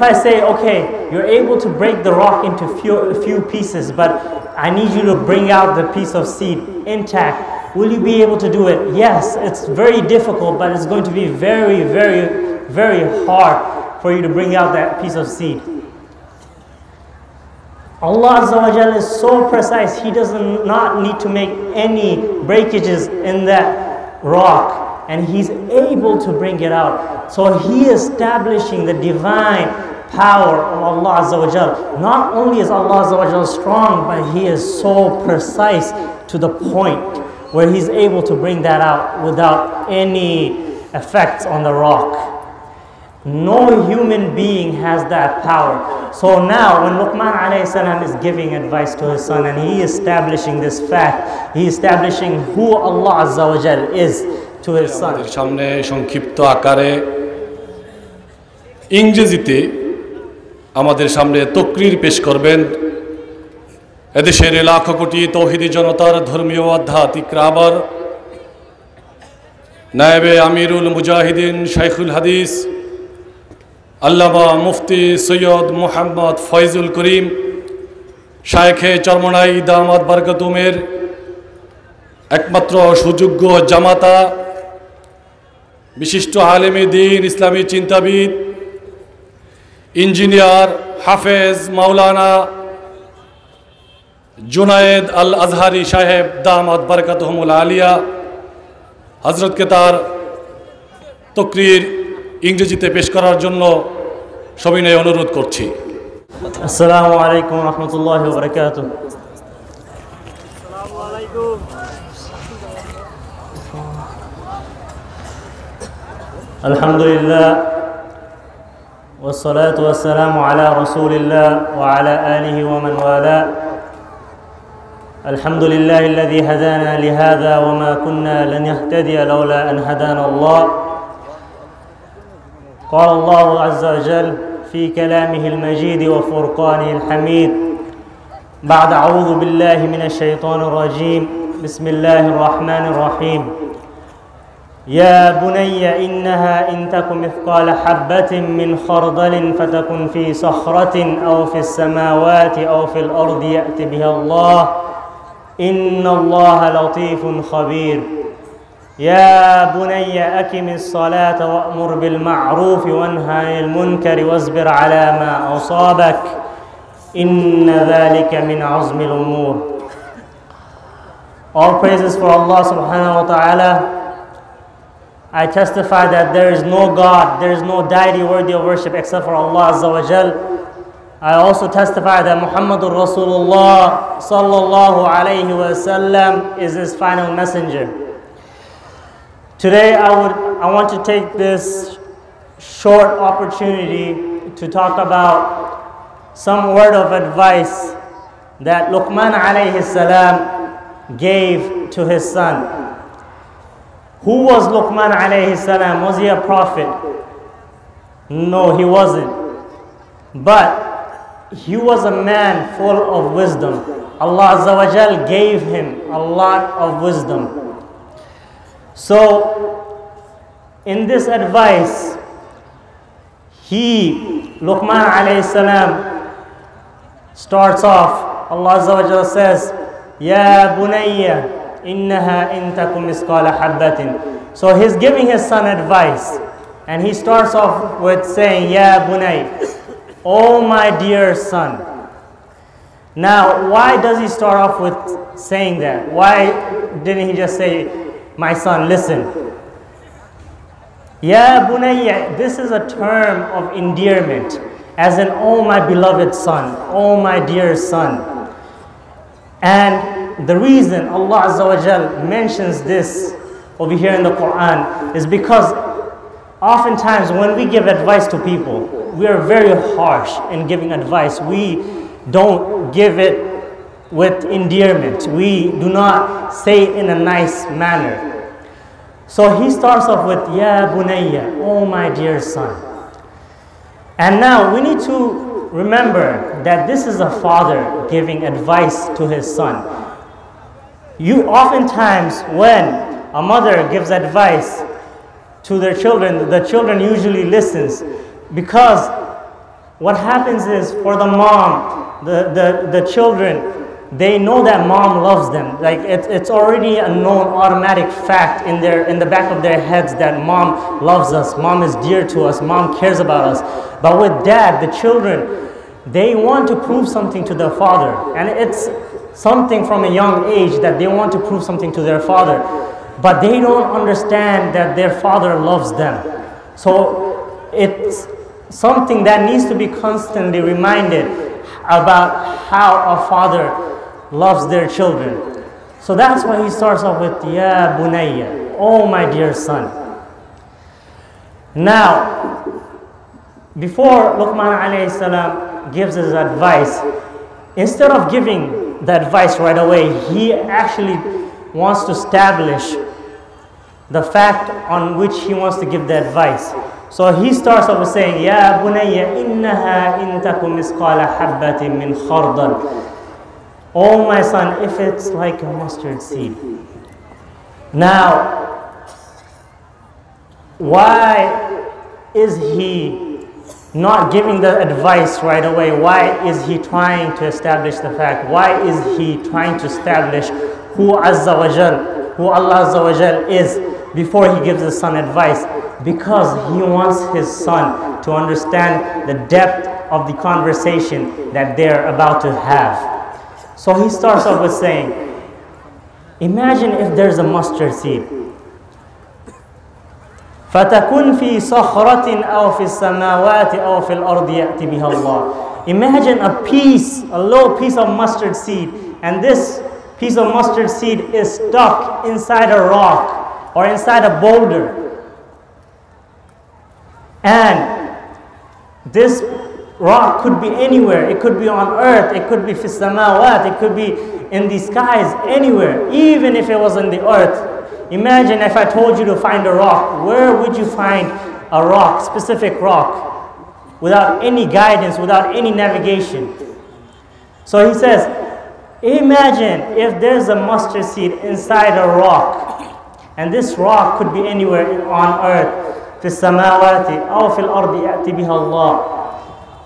if I say, okay, you're able to break the rock into a few pieces, but I need you to bring out the piece of seed intact, will you be able to do it? Yes, it's very difficult, but it's going to be very, very, very hard for you to bring out that piece of seed. Allah Azza wa Jal is so precise, He does not need to make any breakages in that rock, and He's able to bring it out. So He is establishing the divine power of Allah Azza wa Jal. Not only is Allah Azza wa Jal strong, but He is so precise to the point where He's able to bring that out without any effects on the rock. No human being has that power. So now when Luqman alayhi salam is giving advice to his son and he is establishing this fact, he is establishing who Allah Azza wa Jal is to his son. সামনে সংক্ষিপ্ত আকারে ইংরেজিতে আমাদের সামনে তকরির পেশ করবেন এদেশের লাখো কোটি তৌহিদি জনতার ধর্মীয় আধ্যাত্মিক রাহবার নায়েবে আমিরুল মুজাহিদিন শাইখুল হাদিস আল্লামা মুফতি সৈয়দ মুহাম্মদ ফয়জুল করিম শায়েখে চরমনাই দামাত বরকতুমের একমাত্র সুযোগ্য জামাতা বিশিষ্ট আলেমে দ্বীন ইসলামী চিন্তাবিদ ইঞ্জিনিয়ার হাফেজ মাওলানা জুনায়েদ আল আজহারি সাহেব দামাত বরকতুহুমুল আলিয়া হযরতকে তার তকরির ইংরেজিতে পেশ করার জন্য সবিনয়ে অনুরোধ করছি। আসসালামু আলাইকুম ওয়া রাহমাতুল্লাহি ওয়া বারাকাতুহু। আসসালামু আলাইকুম। আলহামদুলিল্লাহ والصلاة والسلام على رسول الله وعلى آله ومن والاه. الحمد لله الذي هدانا لهذا وما كنا لنهتدي لولا أن هدانا الله. قال الله عز وجل في كلامه المجيد وفرقانه الحميد بعد أعوذ بالله من الشيطان الرجيم بسم الله الرحمن الرحيم يا بني إنها إن تك مثقال حبة من خردل فتكن في صخرة أو في السماوات أو في الأرض يأت بها الله إن الله لطيف خبير يا بني أقم الصلاة وأمر بالمعروف وانهى عن المنكر واصبر على ما أصابك إن ذلك من عزم الأمور. All praises for Allah subhanahu wa ta'ala. I testify that there is no God, there is no deity worthy of worship except for Allah Azza wa Jal. I also testify that Muhammadur Rasulullah sallallahu alayhi wa sallam is His final messenger. Today I want to take this short opportunity to talk about some word of advice that Luqman alayhi salam gave to his son. Who was Luqman alayhi salam? Was he a prophet? No, he wasn't. But he was a man full of wisdom. Allah Azza wa Jal gave him a lot of wisdom. So, in this advice, Luqman alayhi salam, starts off, Allah Azza wa Jalla says, Ya bunayya, innaha in takum misqala habbatin. So he's giving his son advice, and he starts off with saying, Ya bunay, oh my dear son. Now, why does he start off with saying that? Why didn't he just say, my son, listen? Ya bunayya, this is a term of endearment, as in, oh my beloved son, oh my dear son. And the reason Allah Azza wa Jal mentions this over here in the Quran is because oftentimes when we give advice to people, we are very harsh in giving advice. We don't give it with endearment. We do not say it in a nice manner. So he starts off with, Ya bunayya, oh my dear son. And now we need to remember that this is a father giving advice to his son. Oftentimes when a mother gives advice to their children, the children usually listens, because what happens is for the mom, the children, they know that mom loves them. Like it's already a known automatic fact in the back of their heads that mom loves us, mom is dear to us, mom cares about us. But with dad, the children, they want to prove something to their father. And it's something from a young age that they want to prove something to their father. But they don't understand that their father loves them. So it's something that needs to be constantly reminded about how a father loves their children. So that's why he starts off with Ya Bunayya, oh my dear son. Now, before Luqman alayhi salam gives his advice, instead of giving the advice right away, he actually wants to establish the fact on which he wants to give the advice. So he starts off with saying, Ya Bunayya innaha in takum misqala habbatin min khardal. Oh my son, if it's like a mustard seed. Now, why is he not giving the advice right away? Why is he trying to establish the fact? Why is he trying to establish who Azza wa Jal, who Allah Azza wa Jal is before he gives his son advice? Because he wants his son to understand the depth of the conversation that they're about to have. So he starts off with saying, imagine if there's a mustard seed. فَتَكُنْ فِي صَخْرَةٍ أَوْ فِي السَّمَاوَاتِ أَوْ فِي الْأَرْضِ يَأْتِ بِهَا اللَّهِ. Imagine a little piece of mustard seed, and this piece of mustard seed is stuck inside a rock or inside a boulder. And this rock could be anywhere. It could be on earth, it could be fi samawat, it could be in the skies, anywhere, even if it was in the earth. Imagine if I told you to find a rock. Where would you find a rock, specific rock, without any guidance, without any navigation? So he says, imagine if there's a mustard seed inside a rock, and this rock could be anywhere on earth. fi samawati aw fil ardi ya'ti biha Allah.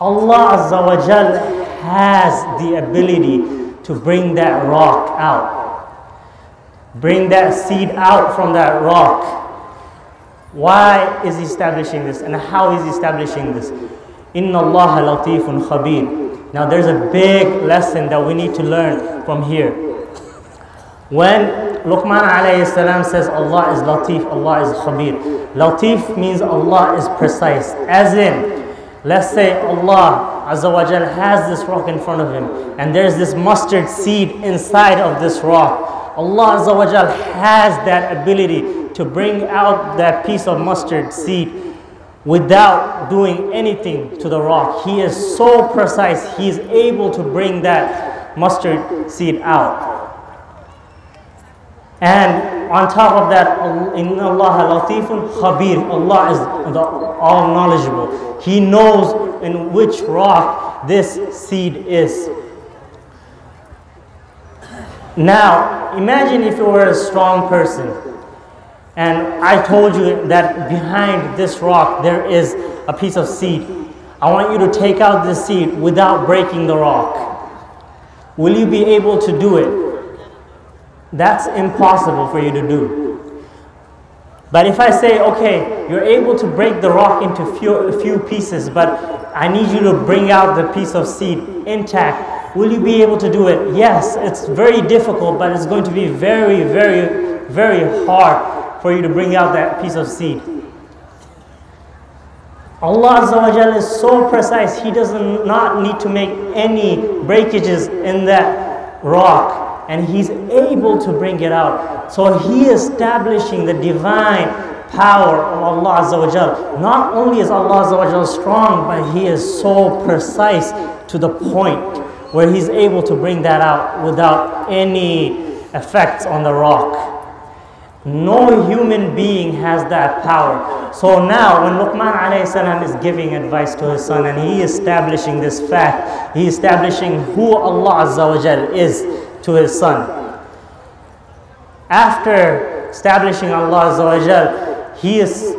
Allah Azza wa Jal has the ability to bring that rock out. Bring that seed out from that rock. Why is he establishing this, and how is he establishing this? Inna Allah latifun khabir. Now there's a big lesson that we need to learn from here. When Luqman alayhi salam says Allah is latif, Allah is khabir. Latif means Allah is precise. As in, let's say Allah Azza wa Jal has this rock in front of him, and there's this mustard seed inside of this rock. Allah Azza wa Jal has that ability to bring out that piece of mustard seed without doing anything to the rock. He is so precise, he is able to bring that mustard seed out. And on top of that, Inna Allah latifun khabir. Allah is all knowledgeable. He knows in which rock this seed is. Now, imagine if you were a strong person, and I told you that behind this rock there is a piece of seed. I want you to take out this seed without breaking the rock. Will you be able to do it? That's impossible for you to do. But if I say, okay, you're able to break the rock into a few pieces, but I need you to bring out the piece of seed intact, will you be able to do it? Yes, it's very difficult, but it's going to be very, very, very hard for you to bring out that piece of seed. Allah Azza wa Jalla is so precise, He does not need to make any breakages in that rock, and He's able to bring it out. So He is establishing the divine power of Allah Azza wa Jalla. Not only is Allah Azza wa Jalla strong, but He is so precise to the point where He's able to bring that out without any effects on the rock. No human being has that power. So now when Luqman alayhi salam is giving advice to his son, and he is establishing this fact, he is establishing who Allah Azza wa Jal is to his son. After establishing Allah Azza wa Jal, he is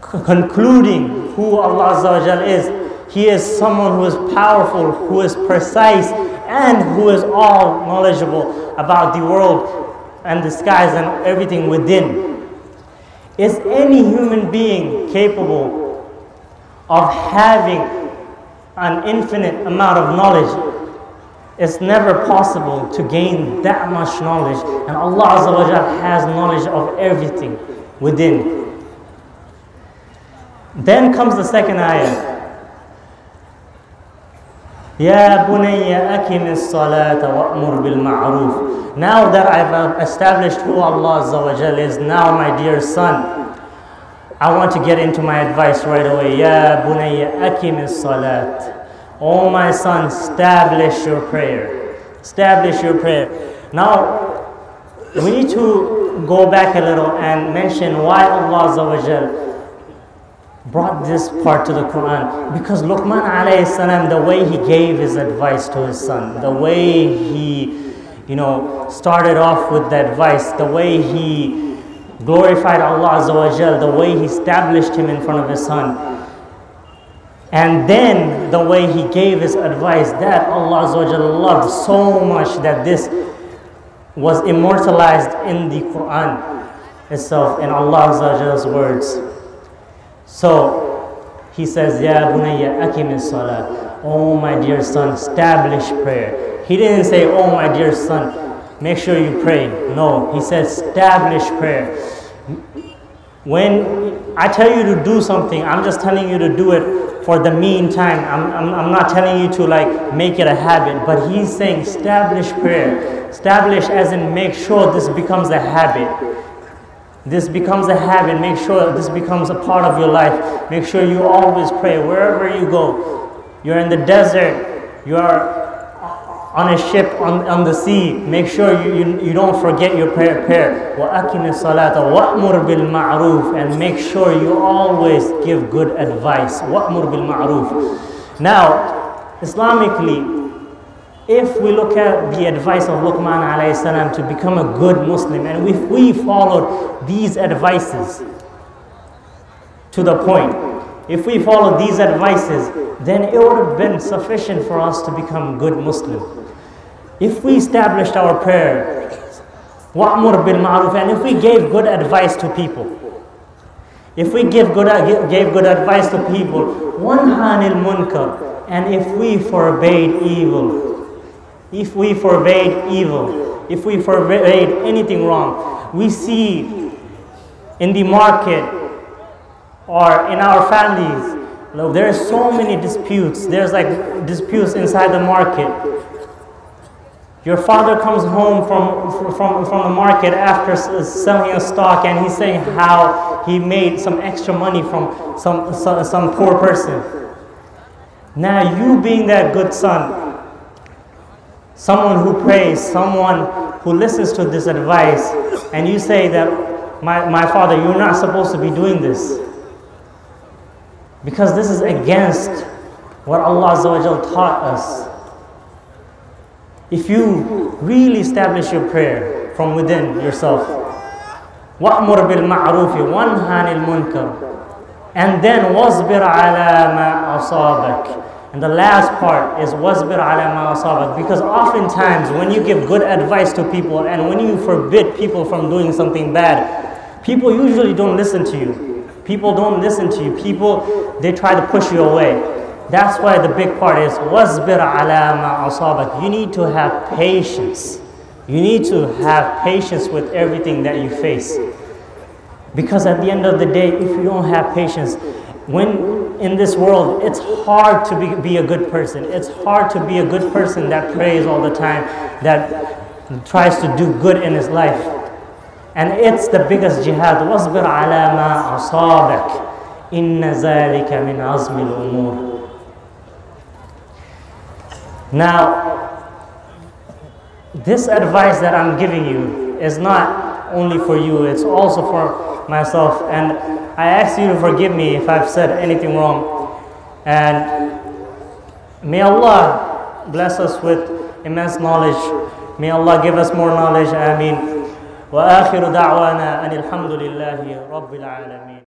concluding who Allah Azza wa Jal is. He is someone who is powerful, who is precise, and who is all knowledgeable about the world and the skies and everything within. Is any human being capable of having an infinite amount of knowledge? It's never possible to gain that much knowledge, and Allah Azza wa Jal has knowledge of everything within. Then comes the second ayah. Ya bunayya akim as-salata wa'mur bil ma'ruf. Now that I've established who Allah Azza wa Jal is, now my dear son, I want to get into my advice right away. Ya bunayya akim as-salat. Oh my son, establish your prayer. Establish your prayer. Now, we need to go back a little and mention why Allah Azza wa Jal brought this part to the Quran. Because Luqman alayhi salam, the way he gave his advice to his son, the way he, started off with the advice, the way he glorified Allah Azza wa Jal, the way he established him in front of his son, and then the way he gave his advice, that Allah Azza wa Jal loved so much that this was immortalized in the Quran itself, in Allah Azza wa Jal's words. So he says, Ya bunayya akim as-salat. Oh my dear son, establish prayer. He didn't say, oh my dear son, make sure you pray. No, he said establish prayer. When I tell you to do something, I'm just telling you to do it for the meantime. I'm not telling you to make it a habit, but he's saying establish prayer. Establish as in make sure this becomes a habit. This becomes a habit. Make sure this becomes a part of your life. Make sure you always pray wherever you go. You're in the desert, you're on a ship on the sea. Make sure you don't forget your prayer. وَأَقِمِ الصَّلَاةَ وَأْمُرْ بِالْمَعْرُوفِ. And make sure you always give good advice. وَأْمُرْ بِالْمَعْرُوفِ. Now, Islamically, if we look at the advice of Luqman alayhi salam to become a good Muslim, and if we followed these advices to the point, if we followed these advices, then it would have been sufficient for us to become good Muslim. If we established our prayer, wa'mur bil ma'ruf, and if we gave good advice to people, if we gave good advice to people, wanhanil munkar, and if we forbade evil, if we forbade anything wrong. We see in the market or in our families, there are so many disputes. There's disputes inside the market. Your father comes home from the market after selling a stock, and he's saying how he made some extra money from some poor person. Now you being that good son, someone who prays, someone who listens to this advice, and you say that, my father, you're not supposed to be doing this, because this is against what Allah Azza wa Jal taught us. If you really establish your prayer from within yourself, وَأْمُرْ بِالْمَعْرُوفِ وَانْهَانِ الْمُنْكَرِ, and then وَاصْبِرْ عَلَى مَا أَصَابَكَ. And the last part is وَاصْبِرْ عَلَى مَا أَصَابَكَ, because oftentimes when you give good advice to people and when you forbid people from doing something bad, people usually don't listen to you. People don't listen to you. People, they try to push you away. That's why the big part is وَاصْبِرْ عَلَى مَا أَصَابَكَ. You need to have patience. You need to have patience with everything that you face. Because at the end of the day, if you don't have patience, when in this world, it's hard to be a good person. It's hard to be a good person that prays all the time, that tries to do good in his life. And it's the biggest jihad. وَاصْبِرْ عَلَى مَا أَصَابَكَ إِنَّ ذَلِكَ مِنْ عَزْمِ الْأُمُورِ. Now, this advice that I'm giving you is not only for you, it's also for myself. And I ask you to forgive me if I've said anything wrong. And may Allah bless us with immense knowledge. May Allah give us more knowledge. Ameen. وآخر دعوانا أن الحمد لله رب العالمين.